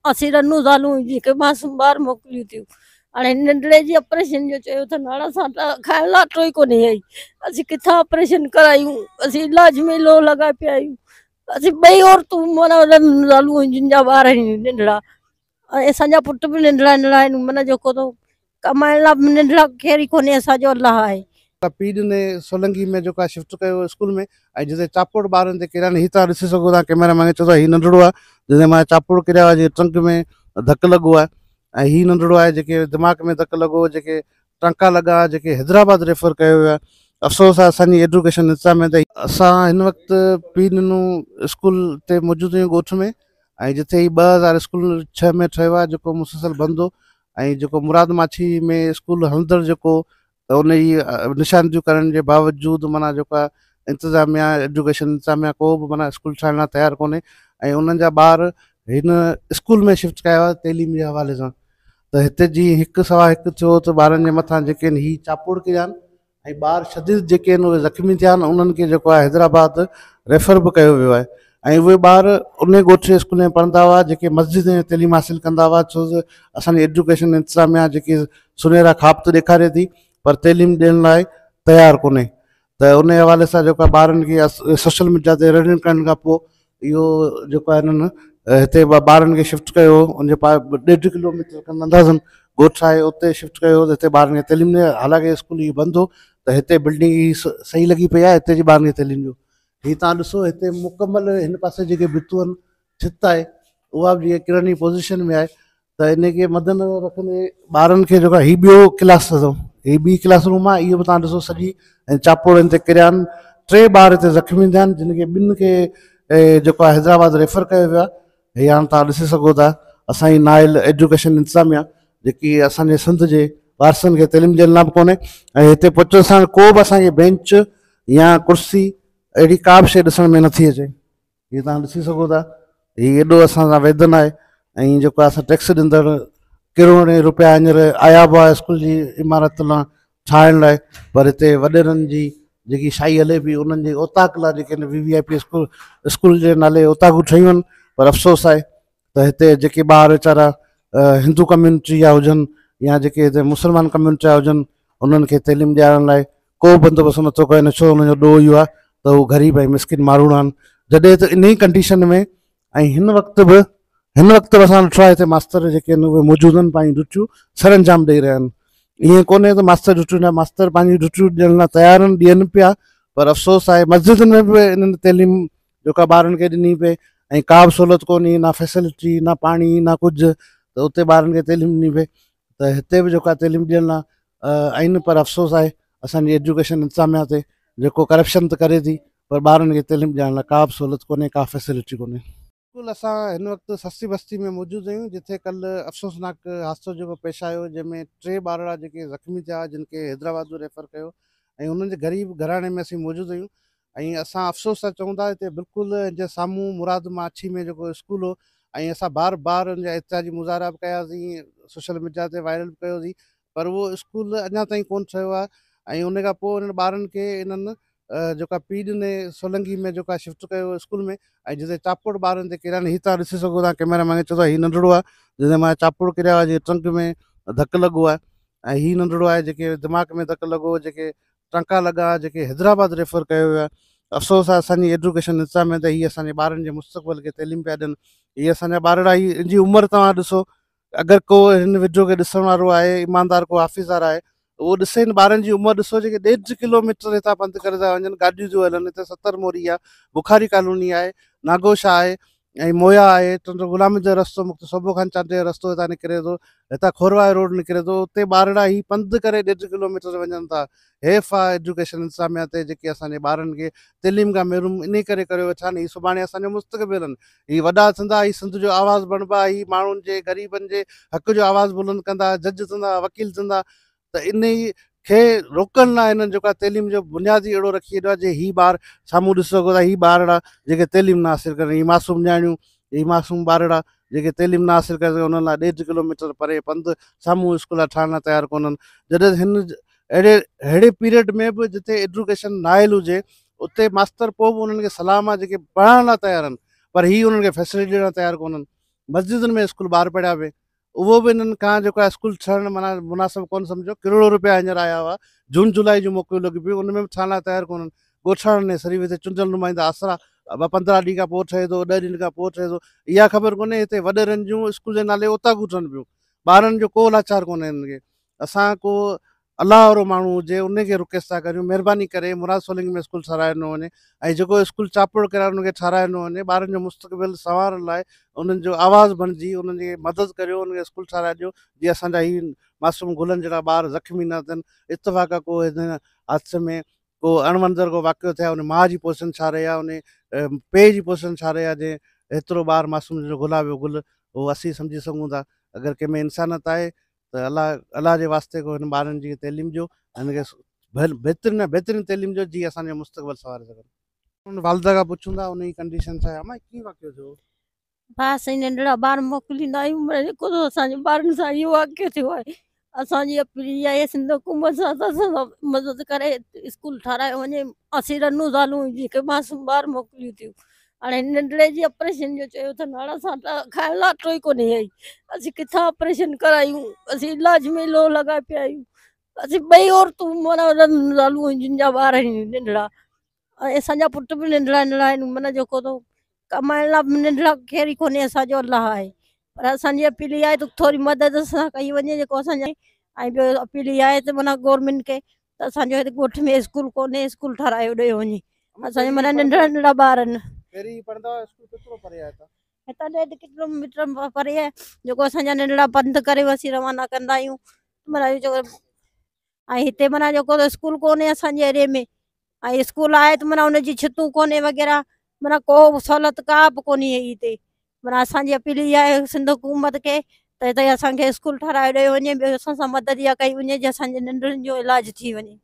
असीं रनू ज़ालूं जेके मासूम ॿार मोकिलियूं थियूं हाणे नंढड़े जी ऑपरेशन जो चयो अथनि हाणे असां खाइण लाटो ई कोन्हे आई असीं किथां ऑपरेशन करायूं असीं इलाज में लो लॻाए पिया आहियूं असीं ॿई औरतूं माना रनू ज़ालूं जिन जा ॿार आहिनि नंढड़ा ऐं असांजा पुट बि नंढड़ा नंढड़ा आहिनि माना जेको थो कमाइण लाइ नंढड़ा केर ई कोन्हे असांजो अलाह आहे। पीउ ने सोलंगी में जो शिफ्ट कयो स्कूल में ऐं जिते चापुड़ ॿारनि ते किरिया हीअ तव्हां ॾिसी सघो था कैमरा में चओ था हीउ नंढड़ो आहे जिते मां चापुड़ किरिया हुआ जेके ट्रंक में धकु लॻो आहे ऐं हीउ नंढड़ो आहे जेके दिमाग़ में धकु लॻो जेके टंका लॻा जेके हैदराबाद रेफर कयो वियो आहे। अफ़सोस आहे असांजी एजुकेशन इंतज़ाम में त असां हिन वक़्तु पीउ ॾिनूं स्कूल ते मौजूदु आहियूं ॻोठ में ऐं जिते ही 2000 स्कूल 6 में ठहियो आहे जेको मुसलसल बंदि हो ऐं जेको मुराद माछी में स्कूल हलंदड़ जेको त उन जी निशानदियूं करण जे बावजूदि माना जेका इंतिज़ामिया एजुकेशन इंतिज़ामिया को बि माना स्कूल ठाहिण लाइ तयारु कोन्हे ऐं उन्हनि जा ॿार हिन स्कूल में शिफ्ट कया हुआ तइलीम जे हवाले सां त हिते जी हिकु सवा हिकु थियो त ॿारनि जे मथां जेके आहिनि ही चापुड़ किरिया आहिनि ऐं ॿार शदीद जेके आहिनि उहे ज़ख़्मी थिया आहिनि उन्हनि खे जेको आहे हैदराबाद रेफर बि कयो वियो आहे ऐं उहे ॿार उन ॻोठ स्कूल में पढ़ंदा हुआ जेके मस्जिद में तइलीम हासिलु कंदा हुआ छो त असांजी एजुकेशन इंतिज़ामिया जेकी सुनहरा ख़ाब त ॾेखारे थी पर तइलीम ॾियण लाइ तयारु कोन्हे त उन हवाले सां जेको आहे ॿारनि खे सोशल मीडिया ते रनिंग करण खां पोइ इहो जेको आहे हिननि हिते ॿारनि खे शिफ्ट कयो उनजे 1.5 किलोमीटर खनि अंदाज़नि ॻोठ आहे उते शिफ्ट कयो त हिते ॿारनि खे तइलीम ॾे हालांकि स्कूल इहो बंदि हो त हिते बिल्डिंग ई सही लॻी पई आहे हिते जी ॿारनि खे तइलीम ॾियो हीअ तव्हां ॾिसो हिते मुकमल हिन पासे जेके भितियूं आहिनि छित आहे उहा बि जीअं किरणी पोज़ीशन में आहे त इनखे मद्देनज़र रखंदे ॿारनि खे जेको आहे हीउ ॿियो क्लास अथव हीअ ॿी क्लास रूम आहे इहो बि तव्हां ॾिसो सॼी ऐं चापुड़ हिन ते किरिया आहिनि 3 ॿार हिते ज़ख़्मी थिया आहिनि जिन खे ॿिनि खे जेको आहे हैदराबाद रेफर कयो वियो आहे हीअ हाणे तव्हां ॾिसी सघो था असांजी नाइल एजुकेशन इंतिज़ामिया जेकी असांजे सिंध जे वारसनि खे तइलीम ॾियण लाइ बि कोन्हे ऐं हिते पहुचण सां को बि असांखे बेंच या कुर्सी अहिड़ी का बि शइ ॾिसण में नथी अचे हीअ तव्हां ॾिसी सघो था हीअ एॾो असां सां वेदन आहे ऐं जेको आहे असां टैक्स ॾींदड़ करोड़े रुपया हींअर आया बि आहे स्कूल जी इमारत लाइ ठाहिण लाइ पर हिते वॾेरनि जी जेकी शाही हले पई उन्हनि जे ओताक लाइ जेके VVIP स्कूल जे नाले ओताकूं ठहियूं आहिनि पर अफ़सोस आहे त हिते जेके ॿार वीचारा हिंदू कम्यूनिटी जा हुजनि या जेके हिते मुस्लमान कम्यूनिटी जा हुजनि उन्हनि खे तइलीम ॾियारण लाइ को बंदोबस्तु नथो करे न छो हुनजो ॾोह इहो आहे त उहो ग़रीब ऐं मिसकिन माण्हू आहिनि जॾहिं त इन ई कंडीशन में ऐं हिन वक़्तु बि असां ॾिठो आहे हिते मास्तर जेके आहिनि उहे मौजूदु आहिनि पंहिंजी ड्यूटियूं सरअंजाम ॾेई रहिया आहिनि ईअं कोन्हे त मास्तर ड्यूटियूं न मास्तर पंहिंजी ड्यूटियूं ॾियण लाइ तयारु आहिनि ॾियनि पिया पर अफ़सोस आहे मस्जिद में बि इन्हनि तइलीम जेका ॿारनि खे ॾिनी पई ऐं का बि सहूलियत कोन्हे न फैसिलिटी न पाणी न कुझु त उते ॿारनि खे तइलीम ॾिनी पई त हिते बि जेको आहे तइलीम ॾियण लाइ आहिनि पर अफ़सोस आहे असांजी एजुकेशन इंतिज़ामिया ते जेको करप्शन त करे थी पर ॿारनि खे तइलीम ॾियण लाइ का बि सहूलियत कोन्हे का फैसिलिटी कोन्हे। बिल्कुलु असां हिन वक़्तु सस्ती बस्ती में मौजूदु आहियूं जिथे कल्ह अफ़सोसनाक हादसो जेको पेश आयो जंहिंमें 3 ॿार जेके ज़ख़्मी थिया जिन खे हैदराबाद रेफर कयो ऐं उन्हनि जे ग़रीब घराणे में असीं मौजूदु आहियूं ऐं असां अफ़सोस सां चऊं था हिते बिल्कुलु जे साम्हूं मुराद माछी में जेको स्कूल हो ऐं असां बार बार हुन जा एतिराजी मुज़ाहरा बि कयासीं सोशल मीडिया ते वायरल बि कयोसीं पर उहो स्कूल अञा ताईं कोन्ह ठहियो आहे ऐं उन खां पोइ उन्हनि ॿारनि खे इन्हनि जेका पीउ ने सोलंगी में जेका शिफ्ट कयो स्कूल में ऐं जिते चापुड़ ॿारनि ते किरिया हीअ तव्हां ॾिसी सघो था कैमरा में चओ था हीउ नंढड़ो आहे जिते मां चापुड़ किरिया हुआ जेके ट्रंक में धकु लॻो आहे ऐं हीउ नंढड़ो आहे जेके दिमाग़ में धकु लॻो जेके टंका लॻा जेके हैदराबाद रेफर कयो वियो आहे। अफ़सोस आहे असांजी एजुकेशन इंतिज़ाम में त हीअ असांजे ॿारनि जे मुस्तक़बिल खे तइलीम पिया ॾियनि हीअ असांजा ॿारड़ा हिन जी उमिरि तव्हां ॾिसो अगरि को हिन वीडियो खे ॾिसण वारो आहे ईमानदार को हाफ़िज़दार आहे उहो ॾिसे ॿारनि जी उमिरि ॾिसो जेके 1.5 किलोमीटर हितां पंधु करे था वञनि गाॾियूं थियूं हलनि हिते 70 मोरी आहे बुखारी कॉलोनी आहे नागोशा आहे ऐं मोया आहे गुलाम जो रस्तो मुक्त सोबो खान चांटे जो रस्तो हितां निकिरे थो हितां खोरवाए रोड निकिरे थो उते ॿारड़ा ही पंधु करे 1.5 किलोमीटर वञनि था हेफ़ आहे एजुकेशन इंतिज़ामिया ते जेके असांजे ॿारनि खे तइलीम खां महरूम इन करे करे वेठा आहिनि हीअ सुभाणे असांजो मुस्तक़बिल आहिनि हीअ वॾा थींदा हीअ सिंध जो आवाज़ु बणिबा हीअ माण्हुनि जे ग़रीबनि जे हक़ जो आवाज़ु बुलंद कंदा जज थींदा वकील थींदा त इन ई खे रोकण लाइ हिननि जेका तइलीम जो बुनियादी अहिड़ो रखी छॾियो आहे जे हीअ ॿार साम्हूं ॾिसी सघो था हीअ ॿारड़ा जेके तइलीम न हासिलु कनि हीअ मासूम न्याणियूं हीअ मासूम ॿारड़ा जेके तइलीम न हासिलु करे सघनि उन्हनि लाइ 1.5 किलोमीटर परे पंधु साम्हूं स्कूल ठाहिण लाइ तयारु कोन्हनि जॾहिं हिन अहिड़े पीरियड में बि जिते एजुकेशन नाइल हुजे उते मास्तर पोइ बि उन्हनि खे सलाम आहे जेके पढ़ाइण लाइ तयारु आहिनि पर हीअ उन्हनि खे फैसिलिटी ॾियण लाइ तयारु कोन्हनि मस्जिदुनि में स्कूल ॿार पढ़िया पिए, उहो बि हिननि खां जेको आहे स्कूल ठहणु माना मुनासिबु कोन सम्झो। करोड़ों रुपया हींअर आया हुआ, जून जुलाई जूं मोकलियूं लॻी पियूं, उन में बि ठहण लाइ तयारु कोन्हनि। ॻोठाणनि ने सरी हिते चुंडल नुमाइंदा आसरा 15 ॾींहं खां पोइ ठहे थो, 10 ॾींहंनि खां पोइ ठहे थो, इहा ख़बर कोन्हे। हिते वॾेरनि जूं स्कूल जे नाले उतां ठहनि पियूं, ॿारनि जो को लाचार कोन्हे हिननि खे। असां को अलाह वारो माण्हू हुजे उनखे रिक्वेस्ट था करियूं, महिरबानी करे मुराद सोलंकी में स्कूल ठाराए ॾिनो वञे, ऐं जेको स्कूल चापड़ कराए उनखे ठाराए ॾिनो वञे। ॿारनि जो मुस्तक़बिल संवारण लाइ उन्हनि जो आवाज़ बणिजी उन्हनि जी मदद करियो, उनखे स्कूल ठाराए ॾियो, जीअं असांजा ही मासूम गुलनि जहिड़ा ॿार ज़ख़्मी न थियनि। इतफ़ाक़ को हिन हादसे में को अणवंदर को वाक़ियो थिया, उन माउ जी पोज़ीशन छा रही आहे, उन पीउ जी पोज़ीशन छा रही आहे, जे एतिरो ॿारु मासूम जो गुलाबियो गुल उहो असीं सम्झी सघूं था। अगरि कंहिंमें इंसानियत आहे त अलाह जे वास्ते को हिन ॿारनि जी तइलीम ॾियो, हिनखे बहितरीन तइलीम ॾियो जीअं असांजो मुस्तक़बिल सवारे सघनि। उन वालदा खां पुछूं था उन जी कंडीशन छा आहे। अमा कीअं वाक़ियो थियो? बस नंढड़ा ॿार मोकिलींदा आहियूं, पर जेको तो असांजे ॿारनि सां इहो वाक़ियो थियो आहे। असांजी अपील इहा आहे सिंध हुकूमत सां त असां मदद करे स्कूल ठाराए वञे। असीं रनूं ज़ालूं जेके मासूम ॿार मोकिलियूं थियूं, हाणे नंढड़े जी ऑपरेशन जो चयो त नाड़ा सां खाइण लाइ अटो ई कोन्हे आई। असीं किथां ऑपरेशन करायूं? असीं इलाज में लोह लॻाए पिया आहियूं। असीं ॿई औरतूं माना रनूं ज़ालूं आहिनि जिन जा ॿार आहिनि नंढड़ा, ऐं असांजा पुट बि नंढड़ा नंढड़ा आहिनि। माना जेको तो कमाइण लाइ नंढड़ा केर ई कोन्हे, असांजो अलाह आहे। पर असांजी अपील इहा आहे त थोरी मदद सां कई वञे जेको असांजे। ऐं ॿियो अपील इहा आहे त माना गवर्नमेंट खे त असांजो हिते ॻोठ में स्कूल कोन्हे, स्कूल ठाराए ॾियो वञे। असांजे माना नंढड़ा नंढड़ा ॿार आहिनि। पहिरीं पढ़ंदा हुआ स्कूल केतिरो परे आहे हितां? हितां 1.5 किलोमीटर परे आहे, जेको असांजा नंढड़ा पंधु करे असीं रवाना कंदा आहियूं। माना जेको ऐं हिते माना जेको त स्कूल कोन्हे असांजे एरिए में, ऐं स्कूल आहे त माना हुनजी छितूं कोन्हे वग़ैरह, माना को सहूलियत का बि कोन्हे हिते। माना असांजी अपील इहा आहे सिंध हुकूमत खे त हिते असांखे स्कूल ठाराए ॾियो वञे, ॿियो असां सां मदद इहा कई वञे जीअं असांजे नंढड़नि जो इलाजु थी वञे।